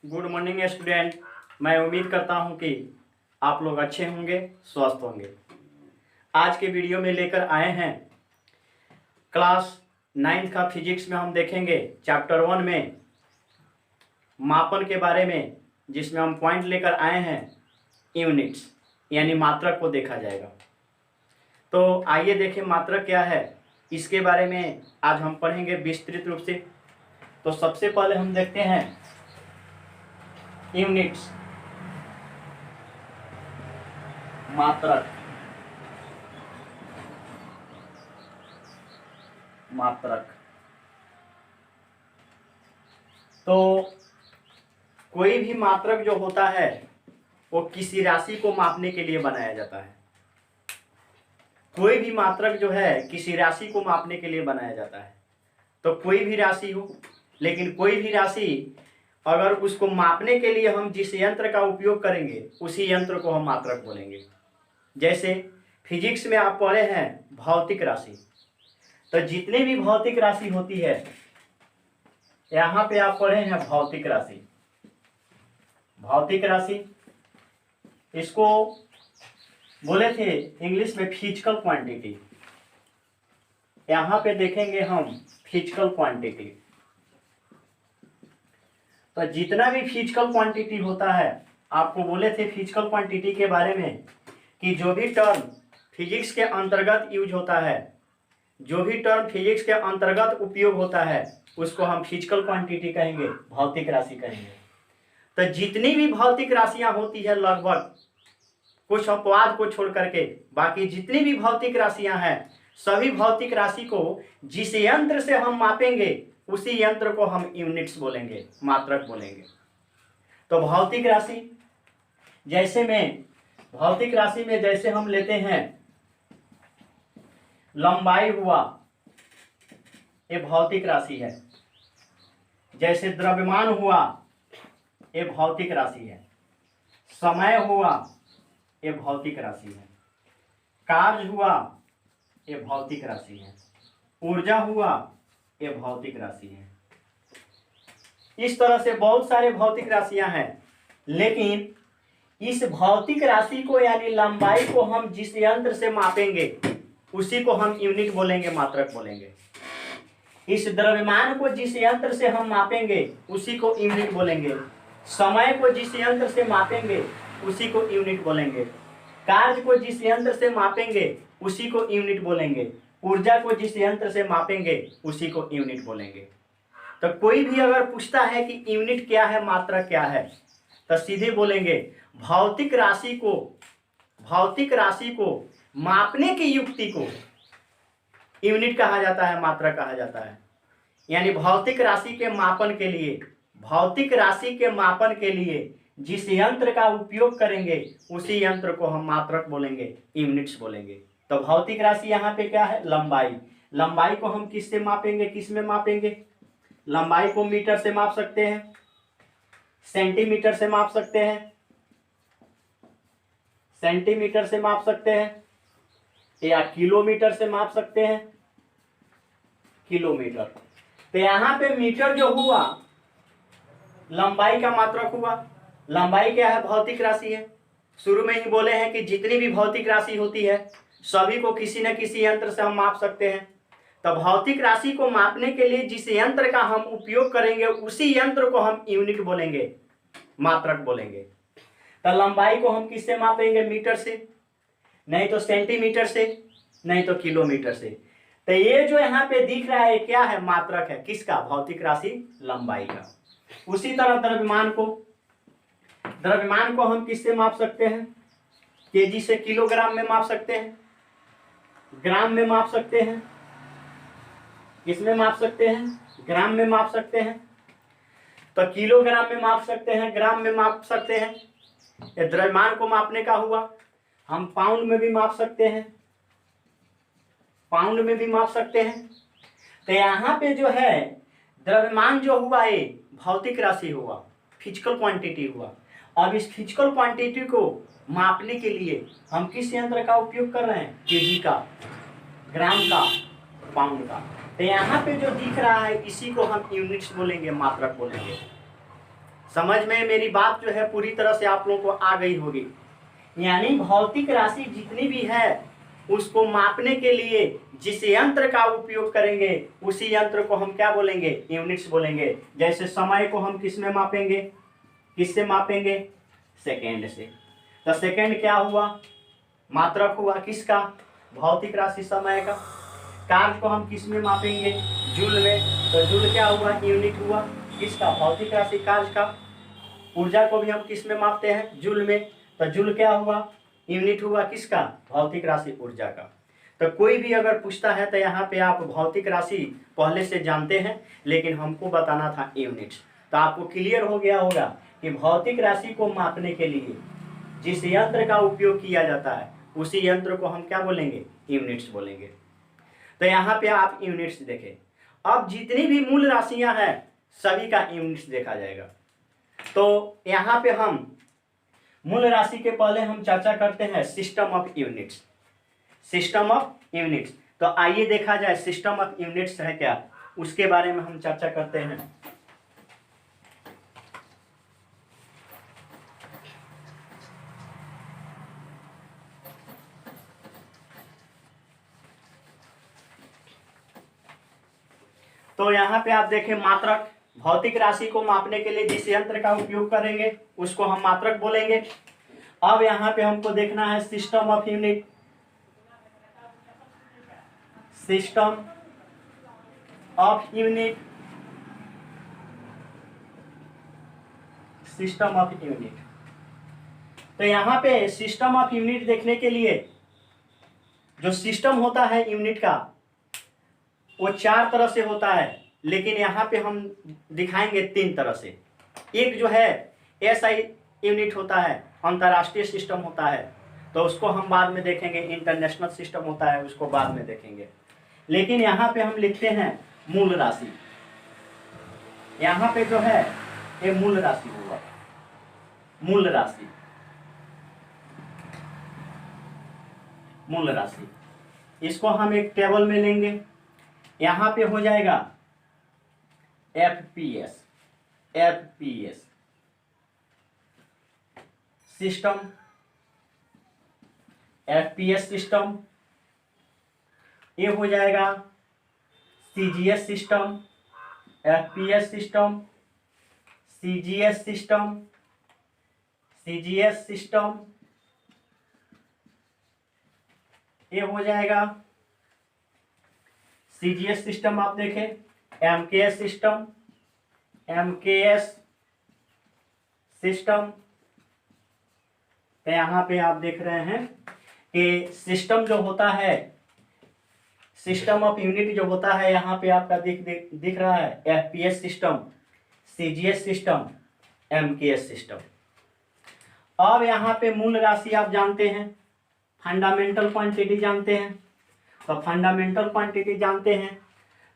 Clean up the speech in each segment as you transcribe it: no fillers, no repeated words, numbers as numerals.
Good morning student. मैं उम्मीद करता हूं कि आप लोग अच्छे होंगे, स्वस्थ होंगे। आज के वीडियो में लेकर आए हैं क्लास 9th का फिजिक्स में हम देखेंगे चैप्टर 1 में मापन के बारे में, जिसमें हम पॉइंट लेकर आए हैं यूनिट्स यानी मात्रक को देखा जाएगा। तो आइए देखें मात्रक क्या है, इसके बारे में आज हम पढ़ेंगे विस्तृत रूप से। तो सबसे पहले हम देखते हैं यूनिट्स, मात्रक। तो कोई भी मात्रक जो होता है वो किसी राशि को मापने के लिए बनाया जाता है। कोई भी मात्रक जो है किसी राशि को मापने के लिए बनाया जाता है। तो कोई भी राशि हो, लेकिन कोई भी राशि अगर उसको मापने के लिए हम जिस यंत्र का उपयोग करेंगे उसी यंत्र को हम मात्रक बोलेंगे। जैसे फिजिक्स में आप पढ़े हैं भौतिक राशि, तो जितनी भी भौतिक राशि होती है, यहाँ पे आप पढ़े हैं भौतिक राशि। भौतिक राशि इसको बोले थे इंग्लिश में फिजिकल क्वांटिटी। यहाँ पे देखेंगे हम फिजिकल क्वांटिटी। तो जितना भी फिजिकल क्वांटिटी होता है, आपको बोले थे फिजिकल क्वांटिटी के बारे में कि जो भी टर्म फिजिक्स के अंतर्गत यूज होता है, जो भी टर्म फिजिक्स के अंतर्गत उपयोग होता है, उसको हम फिजिकल क्वांटिटी कहेंगे, भौतिक राशि कहेंगे। तो जितनी भी भौतिक राशियां होती है, लगभग कुछ अपवाद को छोड़ करके बाकी जितनी भी भौतिक राशियां हैं, सभी भौतिक राशि को जिस यंत्र से हम मापेंगे उसी यंत्र को हम यूनिट्स बोलेंगे, मात्रक बोलेंगे। तो भौतिक राशि जैसे हम लेते हैं लंबाई हुआ, ये भौतिक राशि है। जैसे द्रव्यमान हुआ, ये भौतिक राशि है। समय हुआ, ये भौतिक राशि है। कार्य हुआ, ये भौतिक राशि है। ऊर्जा हुआ, ये भौतिक राशि है। इस तरह से बहुत सारे भौतिक राशियां हैं, लेकिन इस भौतिक राशि को यानी लंबाई को हम जिस यंत्र से मापेंगे उसी को हम यूनिट बोलेंगे, मात्रक बोलेंगे। इस द्रव्यमान को जिस यंत्र से हम मापेंगे उसी को यूनिट बोलेंगे। समय को जिस यंत्र से मापेंगे उसी को यूनिट बोलेंगे। कार्य को जिस यंत्र से मापेंगे उसी को यूनिट बोलेंगे। ऊर्जा को जिस यंत्र से मापेंगे उसी को यूनिट बोलेंगे। तो कोई भी अगर पूछता है कि यूनिट क्या है, मात्रक क्या है, तो सीधे बोलेंगे भौतिक राशि को मापने की युक्ति को यूनिट कहा जाता है, मात्रक कहा जाता है। यानी भौतिक राशि के मापन के लिए जिस यंत्र का उपयोग करेंगे उसी यंत्र को हम मात्रक बोलेंगे, यूनिट्स बोलेंगे। तो भौतिक राशि यहाँ पे क्या है, लंबाई को हम किससे मापेंगे, किस में मापेंगे? लंबाई को मीटर से माप सकते हैं, सेंटीमीटर से माप सकते हैं, या किलोमीटर से माप सकते हैं, किलोमीटर। तो यहाँ पे मीटर जो हुआ लंबाई का मात्रक हुआ। लंबाई क्या है, भौतिक राशि है। शुरू में ही बोले हैं कि जितनी भी भौतिक राशि होती है सभी को किसी न किसी यंत्र से हम माप सकते हैं। तो भौतिक राशि को मापने के लिए जिस यंत्र का हम उपयोग करेंगे उसी यंत्र को हम यूनिट बोलेंगे, मात्रक बोलेंगे। तो लंबाई को हम किससे मापेंगे? मीटर से, नहीं तो सेंटीमीटर से, नहीं तो किलोमीटर से। तो ये जो यहाँ पे दिख रहा है क्या है, मात्रक है। किसका? भौतिक राशि लंबाई का। उसी तरह द्रव्यमान को हम किससे माप सकते हैं? केजी से किलोग्राम में माप सकते हैं, ग्राम में माप सकते हैं। किसमें माप सकते हैं? ग्राम में माप सकते हैं। तो किलोग्राम में माप सकते हैं, ग्राम में माप सकते हैं। ये द्रव्यमान को मापने का हुआ। हम पाउंड में भी माप सकते हैं, तो यहाँ पे जो है द्रव्यमान जो हुआ ये भौतिक राशि हुआ, फिजिकल क्वांटिटी हुआ। अब इस फिजिकल क्वांटिटी को मापने के लिए हम किस यंत्र का उपयोग कर रहे हैं? केजी का, ग्राम का, पाउंड का। तो यहाँ पे जो दिख रहा है इसी को हम यूनिट्स बोलेंगे, मात्रक बोलेंगे। समझ में मेरी बात जो है पूरी तरह से आप लोगों को आ गई होगी। यानी भौतिक राशि जितनी भी है उसको मापने के लिए जिस यंत्र का उपयोग करेंगे उसी यंत्र को हम क्या बोलेंगे, यूनिट्स बोलेंगे। जैसे समय को हम किस में मापेंगे, किससे मापेंगे, सेकेंड से। तो सेकेंड क्या हुआ, मात्रक हुआ किसका, भौतिक राशि समय का। कार्य को हम किस में मापेंगे, जूल में। तो जूल क्या हुआ, यूनिट हुआ किसका, भौतिक राशि कार्य का। ऊर्जा को भी हम किस में मापते हैं, जूल में। तो जूल क्या हुआ, यूनिट हुआ किसका, भौतिक राशि ऊर्जा का। तो कोई भी अगर पूछता है तो यहाँ पे आप भौतिक राशि पहले से जानते हैं, लेकिन हमको बताना था यूनिट्स। तो आपको क्लियर हो गया होगा कि भौतिक राशि को मापने के लिए जिस यंत्र का उपयोग किया जाता है उसी यंत्र को हम क्या बोलेंगे, यूनिट्स बोलेंगे। तो यहाँ पे आप यूनिट्स देखें। अब जितनी भी मूल राशियां हैं सभी का यूनिट्स देखा जाएगा। तो यहाँ पे हम मूल राशि के पहले हम चर्चा करते हैं system of units. System of units, तो आइए देखा जाए सिस्टम ऑफ यूनिट्स है क्या, उसके बारे में हम चर्चा करते हैं। तो यहाँ पे आप देखें मात्रक, भौतिक राशि को मापने के लिए जिस यंत्र का उपयोग करेंगे उसको हम मात्रक बोलेंगे। अब यहाँ पे हमको देखना है system of unit. System of unit, system of unit. तो यहाँ पे सिस्टम ऑफ यूनिट देखने के लिए जो सिस्टम होता है यूनिट का वो 4 तरह से होता है, लेकिन यहाँ पे हम दिखाएंगे 3 तरह से। एक जो है एसआई यूनिट होता है, अंतर्राष्ट्रीय सिस्टम होता है, तो उसको हम बाद में देखेंगे। इंटरनेशनल सिस्टम होता है, उसको बाद में देखेंगे। लेकिन यहाँ पे हम लिखते हैं मूल राशि। यहाँ पे जो है ये मूल राशि होगा, मूल राशि, मूल राशि। इसको हम एक टेबल में लेंगे। यहाँ पे हो जाएगा FPS, FPS system, FPS system. ये हो जाएगा CGS system, FPS system, CGS system, CGS system. ये हो जाएगा सीजीएस सिस्टम। आप देखें एमकेएस सिस्टम, एमकेएस सिस्टम। तो यहाँ पे आप देख रहे हैं कि सिस्टम जो होता है, सिस्टम ऑफ यूनिट जो होता है यहाँ पे आपका दिख रहा है FPS system, CGS system, MKS system. अब यहाँ पे मूल राशि आप जानते हैं, फंडामेंटल क्वांटिटी जानते हैं। तो फंडामेंटल क्वांटिटी जानते हैं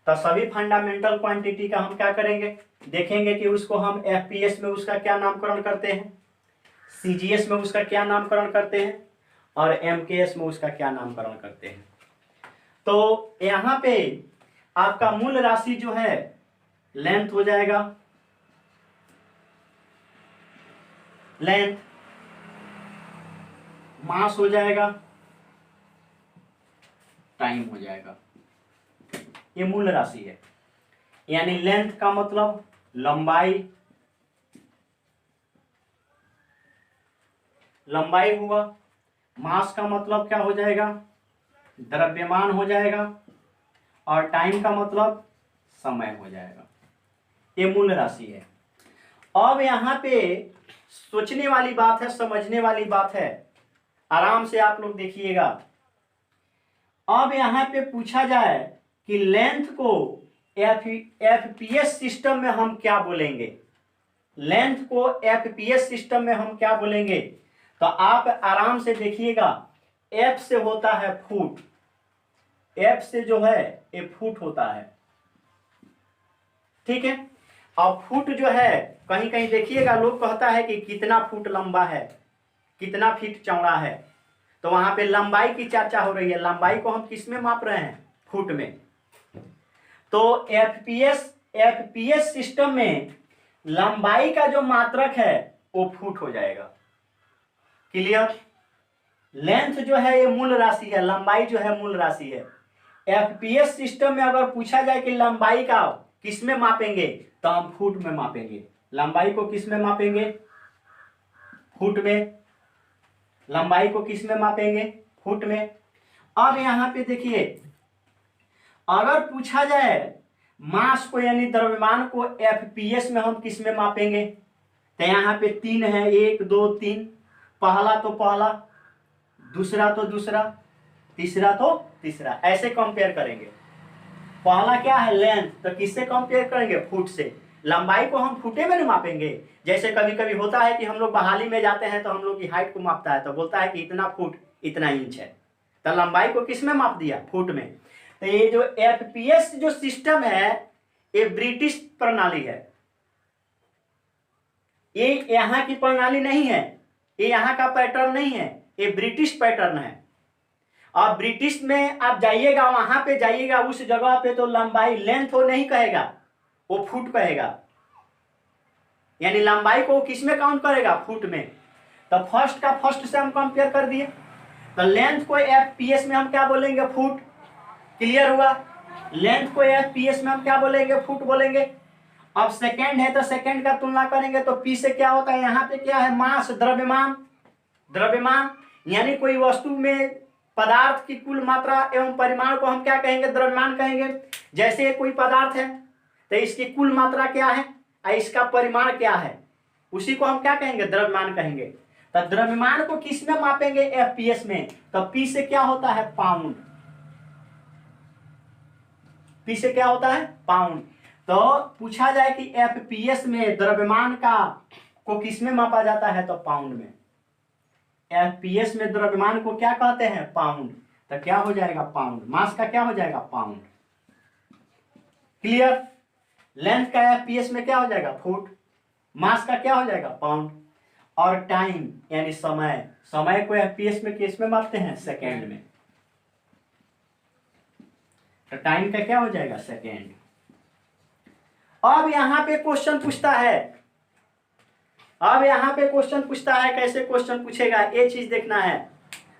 तो सभी फंडामेंटल क्वांटिटी का हम क्या करेंगे, देखेंगे कि उसको हम एफपीएस में उसका क्या नामकरण करते हैं, सीजीएस में उसका क्या नामकरण करते हैं और एमकेएस में उसका क्या नामकरण करते हैं। तो यहाँ पे आपका मूल राशि जो है लेंथ हो जाएगा, लेंथ, मास हो जाएगा, टाइम हो जाएगा। ये मूल राशि है। यानी लेंथ का मतलब लंबाई, लंबाई हुआ। मास का मतलब क्या हो जाएगा, द्रव्यमान हो जाएगा। और टाइम का मतलब समय हो जाएगा। ये मूल राशि है। अब यहाँ पे सोचने वाली बात है, समझने वाली बात है, आराम से आप लोग देखिएगा। अब यहाँ पे पूछा जाए कि लेंथ को एफपीएस सिस्टम में हम क्या बोलेंगे, लेंथ को एफपीएस सिस्टम में हम क्या बोलेंगे, तो आप आराम से देखिएगा। एफ से होता है फुट, एफ से जो है ये फुट होता है, ठीक है। अब फुट जो है कहीं कहीं देखिएगा लोग कहता है कि कितना फुट लंबा है, कितना फीट चौड़ा है, तो वहां पे लंबाई की चर्चा हो रही है। लंबाई को हम किस में माप रहे हैं, फुट में। तो एफपीएस सिस्टम में लंबाई का जो मात्रक है वो फुट हो जाएगा। क्लियर? लेंथ जो है ये मूल राशि है, लंबाई जो है मूल राशि है। एफपीएस सिस्टम में अगर पूछा जाए कि लंबाई का किस में मापेंगे, तो हम फुट में मापेंगे। लंबाई को किस में मापेंगे? फुट में। लंबाई को किस में मापेंगे? फुट में। अब यहां पे देखिए, अगर पूछा जाए मास को यानी द्रव्यमान को एफपीएस में हम किस में मापेंगे, तो यहाँ पे 3 है, 1 2 3। पहला तो पहला, दूसरा तो दूसरा, तीसरा तो तीसरा, ऐसे कंपेयर करेंगे। पहला क्या है? लेंथ, तो किससे कंपेयर करेंगे? फुट से। लंबाई को हम फुटे में नहीं मापेंगे। जैसे कभी कभी होता है कि हम लोग बहाली में जाते हैं तो हम लोग की हाइट को मापता है, तो बोलता है कि इतना फुट इतना इंच है, तो लंबाई को किस में माप दिया? फुट में। तो ये जो एफपीएस जो सिस्टम है ये ब्रिटिश प्रणाली है, ये यहाँ की प्रणाली नहीं है, ये यहाँ का पैटर्न नहीं है, ये ब्रिटिश पैटर्न है। और ब्रिटिश में आप जाइएगा, वहां पे जाइएगा उस जगह पे, तो लंबाई लेंथ वो नहीं कहेगा, वो फुट कहेगा। यानी लंबाई को किस में काउंट करेगा? फुट में। तो फर्स्ट का फर्स्ट से हम कंपेयर कर दिए, तो लेंथ को एफपीएस में हम क्या बोलेंगे? फुट। क्लियर हुआ? लेंथ को एफपीएस में हम क्या बोलेंगे? फुट बोलेंगे। अब सेकेंड है तो सेकेंड का तुलना करेंगे तो पी से क्या होता है? यहाँ पे क्या है? मास, द्रव्यमान। द्रव्यमान यानी कोई वस्तु में पदार्थ की कुल मात्रा एवं परिमाण को हम क्या कहेंगे? द्रव्यमान कहेंगे। जैसे कोई पदार्थ है तो इसकी कुल मात्रा क्या है और इसका परिमाण क्या है, उसी को हम क्या कहेंगे? द्रव्यमान कहेंगे। तो द्रव्यमान को किस में मापेंगे? एफपीएस में। तो पी से क्या होता है? पाउंड। पी से क्या होता है? पाउंड। तो पूछा जाए कि एफपीएस में द्रव्यमान का को किस में मापा जाता है, तो पाउंड में। एफपीएस में द्रव्यमान को क्या कहते हैं? पाउंड। तो क्या हो जाएगा? पाउंड। मास का क्या हो जाएगा? पाउंड। क्लियर? लेंथ का एफपीएस में क्या हो जाएगा? फुट। मास का क्या हो जाएगा? पाउंड। और टाइम यानी समय, समय को एफपीएस में किस में मापते हैं? सेकेंड में। तो टाइम का क्या हो जाएगा? सेकेंड। अब यहां पे क्वेश्चन पूछता है, अब यहां पे क्वेश्चन पूछता है, कैसे क्वेश्चन पूछेगा ये चीज देखना है।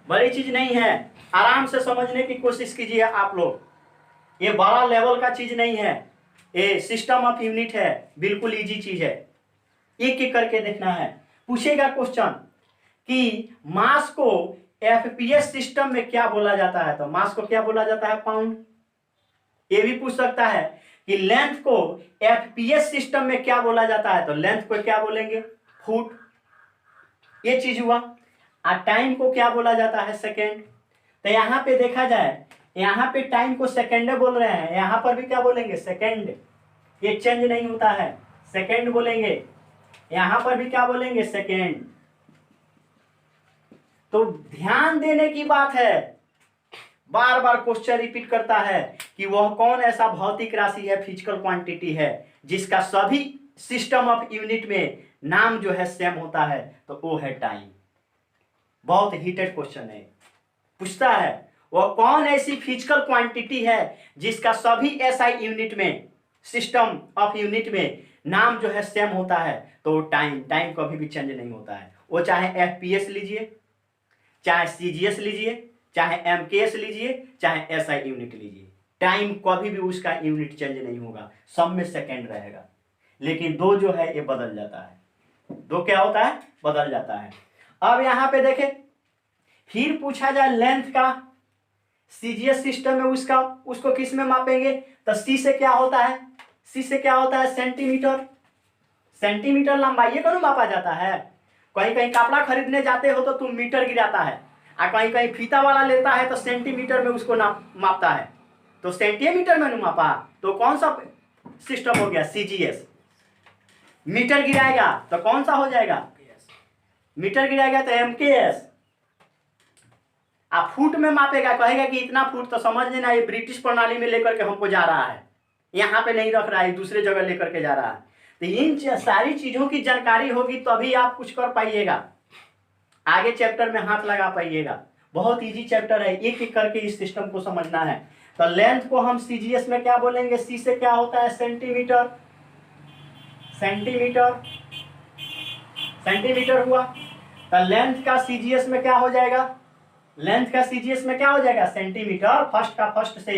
बड़ी चीज नहीं है, आराम से समझने की कोशिश कीजिए आप लोग। ये बड़ा लेवल का चीज नहीं है, ये सिस्टम ऑफ यूनिट है, बिल्कुल इजी चीज है। एक एक करके देखना है। पूछेगा क्वेश्चन कि मास को एफपीएस सिस्टम में क्या बोला जाता है, तो मास को क्या बोला जाता है? पाउंड। ये भी पूछ सकता है कि लेंथ को एफपीएस सिस्टम में क्या बोला जाता है, तो लेंथ को क्या बोलेंगे? फुट। ये चीज हुआ। और टाइम को क्या बोला जाता है? सेकेंड। तो यहां पे देखा जाए, यहां पे टाइम को सेकेंड बोल रहे हैं, यहां पर भी क्या बोलेंगे? सेकेंड। ये चेंज नहीं होता है, सेकेंड बोलेंगे। यहां पर भी क्या बोलेंगे? सेकेंड। तो ध्यान देने की बात है, बार बार क्वेश्चन रिपीट करता है कि वह कौन ऐसा भौतिक राशि है, फिजिकल क्वांटिटी है, जिसका सभी सिस्टम ऑफ यूनिट में नाम जो है सेम होता है, तो वो है टाइम। बहुत हीटेड क्वेश्चन है, पूछता है वह कौन ऐसी फिजिकल क्वांटिटी है जिसका सभी एसआई यूनिट में, सिस्टम ऑफ यूनिट में नाम जो है सेम होता है, तो टाइम। टाइम कभी भी चेंज नहीं होता है, वो चाहे एफपीएस लीजिए, चाहे सीजीएस लीजिए, चाहे एमकेएस लीजिए, चाहे एसआई यूनिट लीजिए, टाइम कभी भी उसका यूनिट चेंज नहीं होगा, सब में सेकेंड रहेगा। लेकिन दो जो है ये बदल जाता है, दो क्या होता है? बदल जाता है। अब यहां पे देखें, फिर पूछा जाए लेंथ का सीजीएस सिस्टम में उसको किस में मापेंगे, तो सी से क्या होता है? सी से क्या होता है? सेंटीमीटर। सेंटीमीटर लंबाई को मापा जाता है। कहीं कहीं कपड़ा खरीदने जाते हो तो तुम मीटर गिराता है, और कहीं कहीं फीता वाला लेता है तो सेंटीमीटर में उसको मापता है, तो सेंटीमीटर में नहीं मापा, तो कौन सा सिस्टम हो गया? सीजीएस। मीटर गिराएगा तो कौन सा हो जाएगा? मीटर गिराएगा तो एमकेएस। आप फुट में मापेगा, कहेगा कि इतना फुट, तो समझ लेना ये ब्रिटिश प्रणाली में लेकर के हमको जा रहा है, यहाँ पे नहीं रख रहा है, दूसरे जगह लेकर के जा रहा है। तो इन सारी चीजों की जानकारी होगी तभी आप कुछ कर पाइएगा, आगे चैप्टर में हाथ लगा पाइएगा। बहुत इजी चैप्टर है, एक एक करके इस सिस्टम को समझना है। तो लेंथ को हम सीजीएस में क्या बोलेंगे? सी से क्या होता है? सेंटीमीटर। सेंटीमीटर, सेंटीमीटर हुआ। तो लेंथ का सीजीएस में क्या हो जाएगा, लेंथ का सीजीएस में क्या हो जाएगा, सेंटीमीटर, फर्स्ट का फर्स्ट से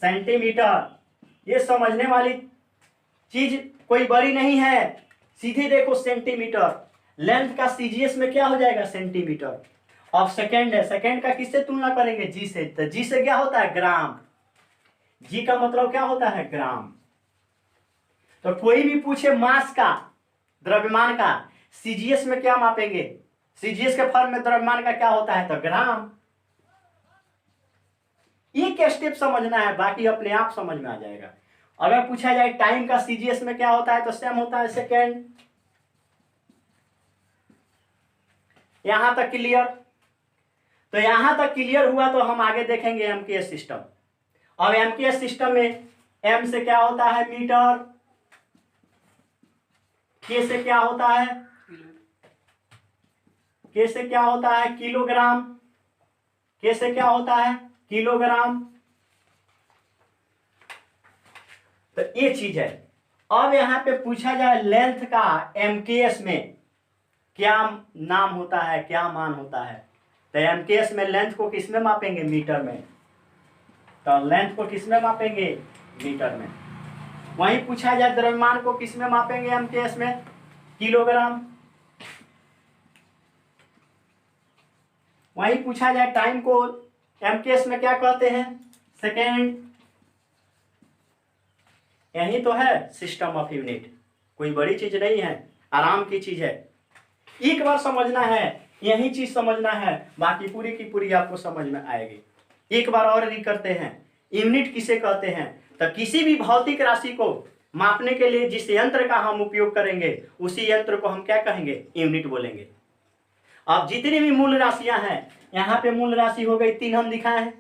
सेंटीमीटर। ये समझने वाली चीज कोई बड़ी नहीं है, सीधे देखो सेंटीमीटर, लेंथ का सीजीएस में क्या हो जाएगा, सेंटीमीटर। अब सेकेंड है, सेकेंड का किससे तुलना करेंगे, जी से। तो जी से क्या होता है, ग्राम। जी का मतलब क्या होता है, ग्राम। तो कोई भी पूछे मास का, द्रव्यमान का, सीजीएस में क्या मापेंगे, सीजीएस के फॉर्म में द्रव्यमान का क्या होता है, तो ग्राम। एक स्टेप समझना है, बाकी अपने आप समझ में आ जाएगा। अगर पूछा जाए टाइम का सीजीएस में क्या होता है, तो सेम होता है, सेकेंड। यहां तक क्लियर। तो यहां तक क्लियर हुआ तो हम आगे देखेंगे एमकेएस सिस्टम। अब एमकेएस सिस्टम में एम से क्या होता है, मीटर, के से क्या होता है, के से क्या होता है, किलोग्राम, के से क्या होता है, किलोग्राम। तो ये चीज है। अब यहां पे पूछा जाए लेंथ का एमकेएस में क्या नाम होता है, क्या मान होता है, तो एमकेएस में लेंथ को किसमें मापेंगे, मीटर में। तो लेंथ को किसमें मापेंगे, मीटर में। वहीं पूछा जाए द्रव्यमान को किसमें मापेंगे, एमकेएस में, किलोग्राम। वहीं पूछा जाए टाइम को एमकेएस में क्या कहते हैं, सेकेंड। यही तो है सिस्टम ऑफ यूनिट, कोई बड़ी चीज नहीं है, आराम की चीज है। एक बार समझना है, यही चीज समझना है, बाकी पूरी की पूरी आपको समझ में आएगी। एक बार और री करते हैं, यूनिट किसे कहते हैं, तो किसी भी भौतिक राशि को मापने के लिए जिस यंत्र का हम उपयोग करेंगे उसी यंत्र को हम क्या कहेंगे, यूनिट बोलेंगे। अब जितनी भी मूल राशियां हैं, यहाँ पे मूल राशि हो गई, तीन हम दिखाए हैं,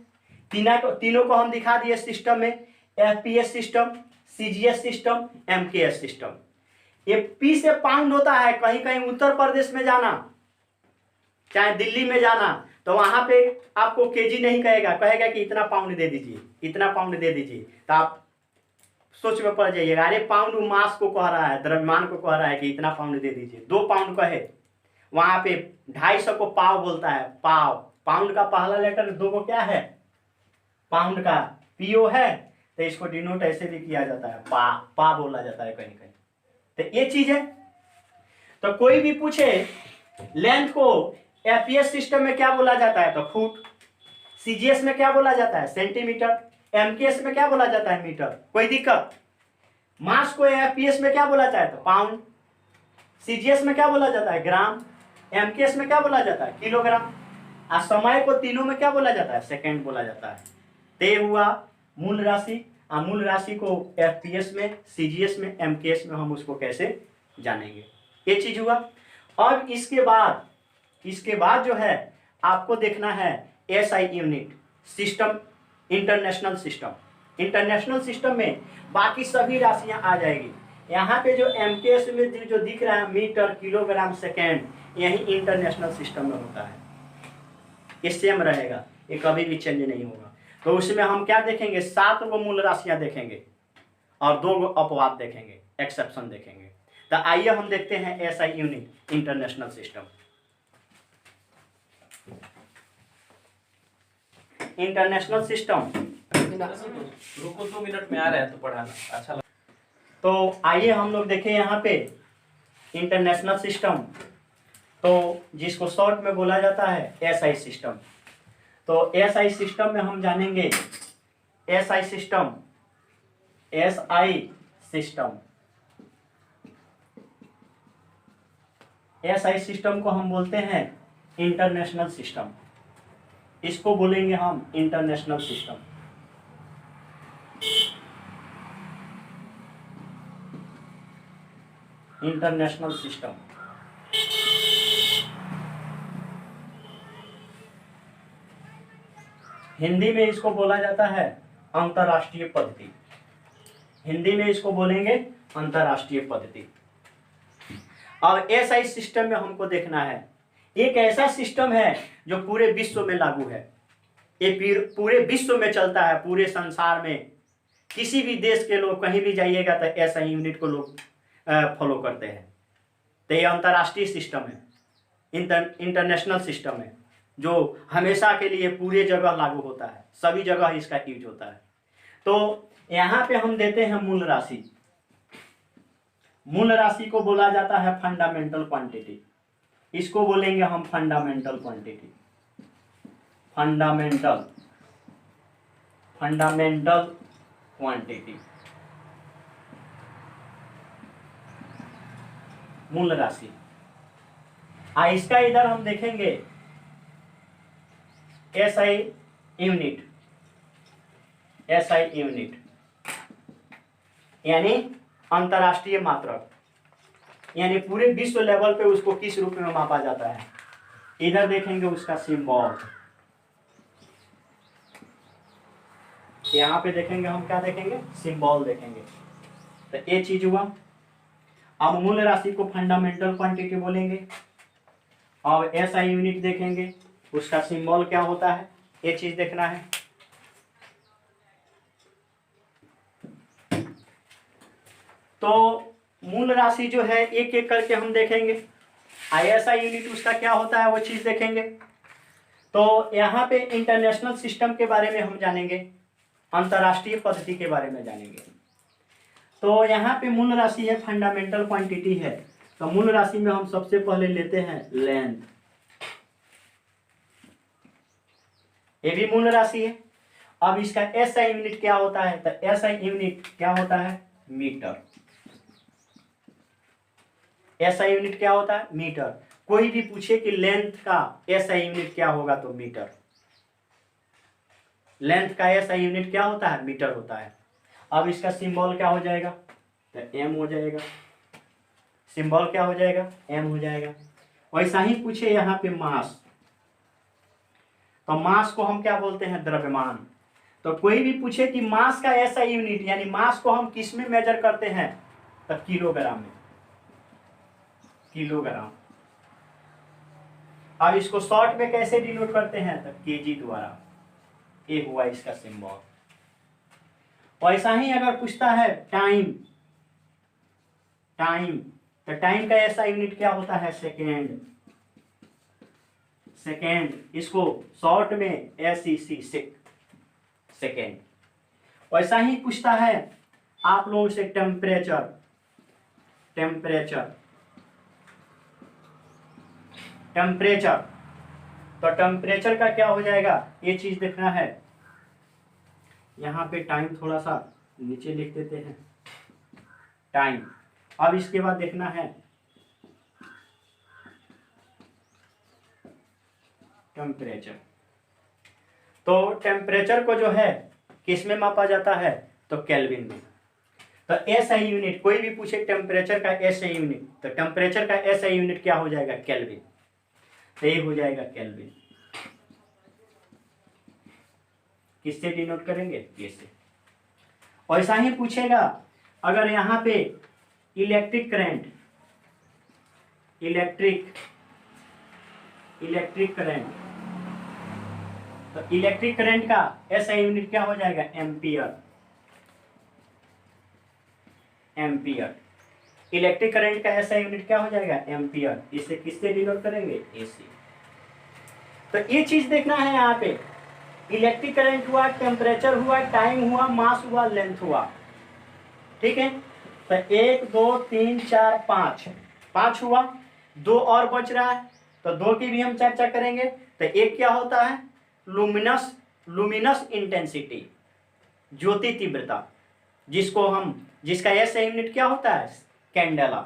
तीनों को हम दिखा दिए सिस्टम में, FPS system, CGS system, MKS system. ये पी से पाउंड होता है, कहीं कहीं उत्तर प्रदेश में जाना, चाहे दिल्ली में जाना, तो वहां पे आपको केजी नहीं कहेगा, कहेगा कि इतना पाउंड दे दीजिए, इतना पाउंड दे दीजिए। तो आप सोच में पड़ जाइएगा, अरे पाउंड मास को कह रहा है, द्रव्यमान को कह रहा है कि इतना पाउंड दे दीजिए। 2 पाउंड कहे, वहां पे 250 को पाव बोलता है, पाव। पाउंड का पहला लेटर 2 को क्या है, पाउंड का पीओ है, तो इसको डिनोट ऐसे भी किया जाता है, पा बोला जाता है कहीं कहीं। तो ये चीज है। तो कोई भी पूछे लेंथ को एफपीएस सिस्टम में क्या बोला जाता है, तो फुट। सीजीएस में क्या बोला जाता है, सेंटीमीटर। एमकेएस में क्या बोला जाता है, मीटर। कोई दिक्कत। मास को एफपीएस में क्या बोला जाता है, तो पाउंड। सीजीएस में क्या बोला जाता है, ग्राम। एमकेएस में क्या बोला जाता है, किलोग्राम। और समय को तीनों में क्या बोला जाता है, सेकेंड बोला जाता है। ते हुआ मूल राशि, और मूल राशि को एफपीएस में, सीजीएस में, एमकेएस में हम उसको कैसे जानेंगे, ये चीज हुआ। अब इसके बाद जो है आपको देखना है SI unit system, international system. International system में बाकी सभी राशियां आ जाएगी। यहाँ पे जो एमकेएस में जो दिख रहा है, मीटर, किलोग्राम, सेकेंड, यही इंटरनेशनल सिस्टम में होता है। ये सेम रहेगा, ये कभी भी चेंज नहीं होगा। तो उसमें हम क्या देखेंगे, 7 गो मूल राशियां देखेंगे और 2 गो अपवाद देखेंगे, एक्सेप्शन देखेंगे। तो आइए हम देखते हैं SI unit, international system. International system, रुको 2 मिनट में आ रहा है तो पढ़ाना अच्छा लगा। तो आइए हम लोग देखें यहाँ पे इंटरनेशनल सिस्टम, तो जिसको शॉर्ट में बोला जाता है एसआई सिस्टम। तो एसआई सिस्टम में हम जानेंगे SI system, SI system, SI system को हम बोलते हैं इंटरनेशनल सिस्टम। इसको बोलेंगे हम international system. International system Hindi में इसको बोला जाता है अंतरराष्ट्रीय पद्धति। हिंदी में इसको बोलेंगे अंतरराष्ट्रीय पद्धति। अब एसआई सिस्टम में हमको देखना है, एक ऐसा सिस्टम है जो पूरे विश्व में लागू है। ये पूरे विश्व में चलता है, पूरे संसार में। किसी भी देश के लोग कहीं भी जाइएगा तो एसआई यूनिट को लोग फॉलो करते हैं। तो ये अंतर्राष्ट्रीय सिस्टम है, इंटरनेशनल सिस्टम है, जो हमेशा के लिए पूरे जगह लागू होता है, सभी जगह इसका यूज होता है। तो यहाँ पे हम देते हैं मूल राशि। मूल राशि को बोला जाता है फंडामेंटल क्वांटिटी। इसको बोलेंगे हम फंडामेंटल क्वांटिटी। फंडामेंटल क्वांटिटी, मूल राशि। इसका इधर हम देखेंगे SI यूनिट। SI यूनिट यानी अंतर्राष्ट्रीय मात्रक, यानी पूरे विश्व लेवल पे उसको किस रूप में मापा जाता है। इधर देखेंगे उसका सिंबल, यहाँ पे देखेंगे हम क्या देखेंगे, सिंबल देखेंगे। तो ये चीज हुआ। अब मूल राशि को फंडामेंटल क्वांटिटी बोलेंगे। अब SI यूनिट देखेंगे, उसका सिंबल क्या होता है, ये चीज देखना है। तो मूल राशि जो है एक एक करके हम देखेंगे। SI यूनिट उसका क्या होता है वो चीज देखेंगे। तो यहाँ पे इंटरनेशनल सिस्टम के बारे में हम जानेंगे, अंतर्राष्ट्रीय पद्धति के बारे में जानेंगे। तो यहाँ पे मूल राशि है, फंडामेंटल क्वांटिटी है। तो मूल राशि में हम सबसे पहले लेते हैं लेंथ। ये भी मूल राशि है। अब इसका SI यूनिट क्या होता है, तो SI यूनिट क्या होता है, मीटर। SI यूनिट क्या होता है, मीटर। कोई भी पूछे कि लेंथ का SI यूनिट क्या होगा, तो मीटर। लेंथ का SI यूनिट क्या होता है, मीटर होता है। अब इसका सिंबल क्या हो जाएगा, तो M हो जाएगा। सिंबल क्या हो जाएगा, M हो जाएगा। वैसा ही पूछे यहाँ पे मास, तो मास को हम क्या बोलते हैं, द्रव्यमान। तो कोई भी पूछे कि मास का SI यूनिट, यानी मास को हम किस में मेजर करते हैं, तो किलोग्राम में, किलोग्राम। अब इसको शॉर्ट में कैसे डिनोट करते हैं, तो केजी द्वारा। ये हुआ इसका सिंबल। वैसा ही अगर पूछता है टाइम, टाइम, तो टाइम का SI यूनिट क्या होता है, सेकेंड। सेकेंड, इसको शॉर्ट में SEC, सेकेंड। वैसा ही पूछता है आप लोगों से टेम्परेचर, टेम्परेचर, टेम्परेचर। तो टेम्परेचर का क्या हो जाएगा, ये चीज देखना है। यहाँ पे टाइम थोड़ा सा नीचे लिख देते हैं, टाइम। अब इसके बाद देखना है टेम्परेचर। तो टेम्परेचर को जो है किस में मापा जाता है, तो केल्विन में। तो SI यूनिट, कोई भी पूछे टेम्परेचर का SI यूनिट, तो टेम्परेचर का SI यूनिट क्या हो जाएगा, केल्विन। तो ये हो जाएगा केल्विन। किससे डिनोट करेंगे, ये से। ऐसा ही पूछेगा अगर यहाँ पे इलेक्ट्रिक करंट, इलेक्ट्रिक करंट, तो इलेक्ट्रिक करंट का SI यूनिट क्या हो जाएगा, एम्पियर। एम्पियर, इलेक्ट्रिक करंट का SI यूनिट क्या हो जाएगा, एम्पियर। इसे किससे डिनोट करेंगे, AC। तो ये चीज देखना है यहाँ पे, इलेक्ट्रिक करंट हुआ, टेम्परेचर हुआ, टाइम हुआ, मास हुआ, लेंथ हुआ। ठीक है। तो 1 2 3 4 5, 5 हुआ। 2 और बच रहा है, तो 2 की भी हम चर्चा करेंगे। तो एक क्या होता है, लुमिनस, लुमिनस इंटेंसिटी, ज्योति तीव्रता, जिसको हम, जिसका SI यूनिट क्या होता है, कैंडेला।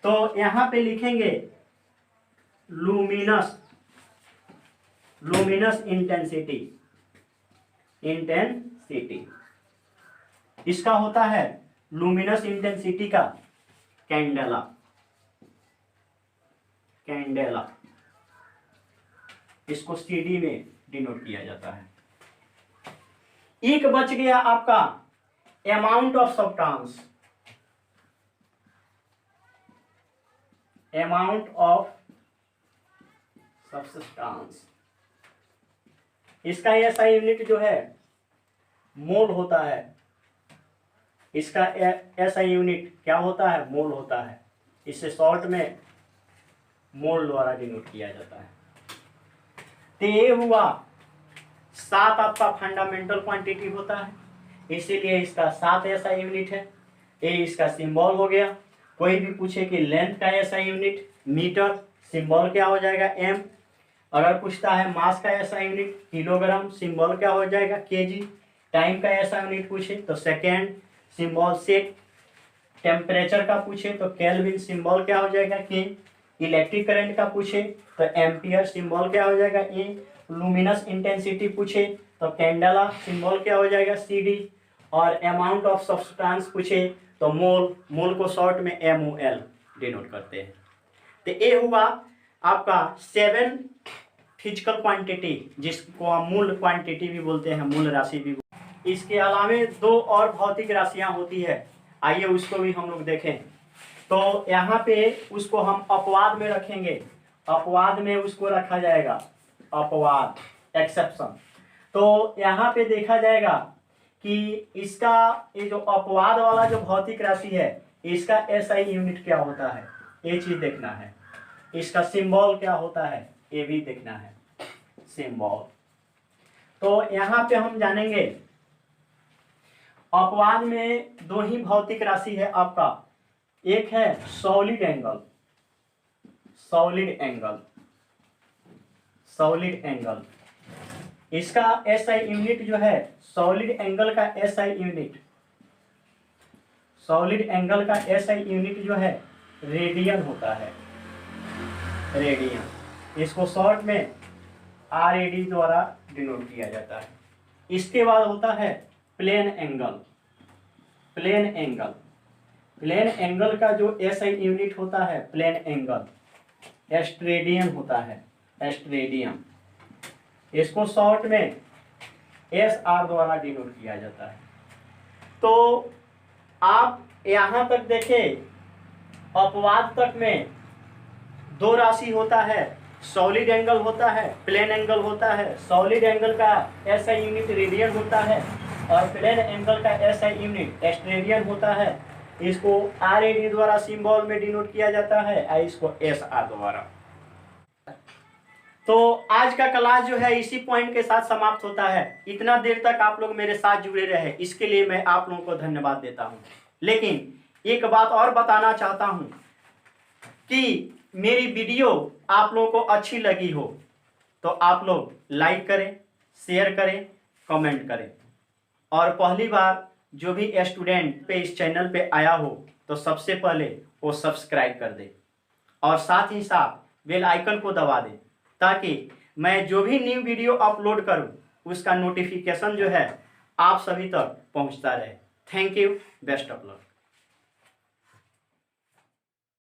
तो यहाँ पे लिखेंगे लुमिनस, लुमिनस इंटेंसिटी, इंटेंसिटी इसका होता है लुमिनस इंटेंसिटी का कैंडेला, कैंडेला। इसको CD में डिनोट किया जाता है। एक बच गया आपका amount of substance, amount of substance. इसका SI यूनिट जो है मोल होता है, इसका एसआई यूनिट क्या होता है? मोल होता है। इसे शॉर्ट में मोल द्वारा डिनोट किया जाता है। तो ये हुआ 7 आपका फंडामेंटल क्वांटिटी होता है, इसीलिए इसका 7 एसआई यूनिट है। ये इसका सिंबल हो गया। कोई भी पूछे कि लेंथ का एसआई यूनिट मीटर, सिंबल क्या हो जाएगा? एम। अगर पूछता है मास का एसआई यूनिट किलोग्राम, सिंबल क्या हो जाएगा? केजी। टाइम का एसआई यूनिट पूछे तो सेकेंड, सिंबल सेक। टेम्परेचर का पूछे तो केल्विन, सिंबल क्या हो जाएगा? के। इलेक्ट्रिक करंट का पूछे तो एम्पियर, सिंबल क्या हो जाएगा? ए। लुमिनस इंटेंसिटी पूछे तो कैंडेला, सिंबल क्या हो जाएगा? CD। और अमाउंट ऑफ सब्सटेंस पूछे तो मोल, मोल को शॉर्ट में MOL डिनोट करते हैं। तो ये हुआ आपका 7 फिजिकल क्वांटिटी, जिसको हम मूल क्वांटिटी भी बोलते हैं, मूल राशि भी। इसके अलावे 2 और भौतिक राशियां होती है, आइए उसको भी हम लोग देखें। तो यहाँ पे उसको हम अपवाद में रखेंगे, अपवाद में उसको रखा जाएगा, अपवाद, एक्सेप्शन। तो यहाँ पे देखा जाएगा कि इसका ये जो अपवाद वाला जो भौतिक राशि है, इसका एसआई यूनिट क्या होता है, ये चीज देखना है। इसका सिंबल क्या होता है, ये भी देखना है, सिंबल। तो यहाँ पे हम जानेंगे अपवाद में 2 ही भौतिक राशि है आपका। एक है solid angle, solid angle, solid angle. इसका एसआई यूनिट जो है, सॉलिड एंगल का एसआई यूनिट, सॉलिड एंगल का एसआई यूनिट जो है रेडियन होता है, रेडियन। इसको शॉर्ट में RAD द्वारा डिनोट किया जाता है। इसके बाद होता है plane angle, plane angle. Plane angle का जो एसआई यूनिट होता है, प्लेन एंगल, एस्ट्रेडियन होता है, एस्ट्रेडियन। इसको शॉर्ट में SR द्वारा डिनोट किया जाता है। तो आप यहाँ तक देखें, अपवाद तक में 2 राशि होता है, सॉलिड एंगल होता है, प्लेन एंगल होता है। सॉलिड एंगल का एसआई यूनिट रेडियन होता है और प्लेन एंगल का एसआई यूनिट एस्ट्रेडियन होता है। इसको RAD द्वारा सिंबल में डिनोट किया जाता है और इसको SR द्वारा। तो आज का क्लास जो है इसी पॉइंट के साथ समाप्त होता है। इतना देर तक आप लोग मेरे साथ जुड़े रहे, इसके लिए मैं आप लोगों को धन्यवाद देता हूं। लेकिन एक बात और बताना चाहता हूं कि मेरी वीडियो आप लोगों को अच्छी लगी हो तो आप लोग लाइक करें, शेयर करें, कमेंट करें। और पहली बार जो भी स्टूडेंट पे इस चैनल पे आया हो तो सबसे पहले वो सब्सक्राइब कर दे और साथ ही साथ बेल आइकन को दबा दे, ताकि मैं जो भी न्यू वीडियो अपलोड करूं उसका नोटिफिकेशन जो है आप सभी तक पहुंचता रहे। Thank you, best of luck.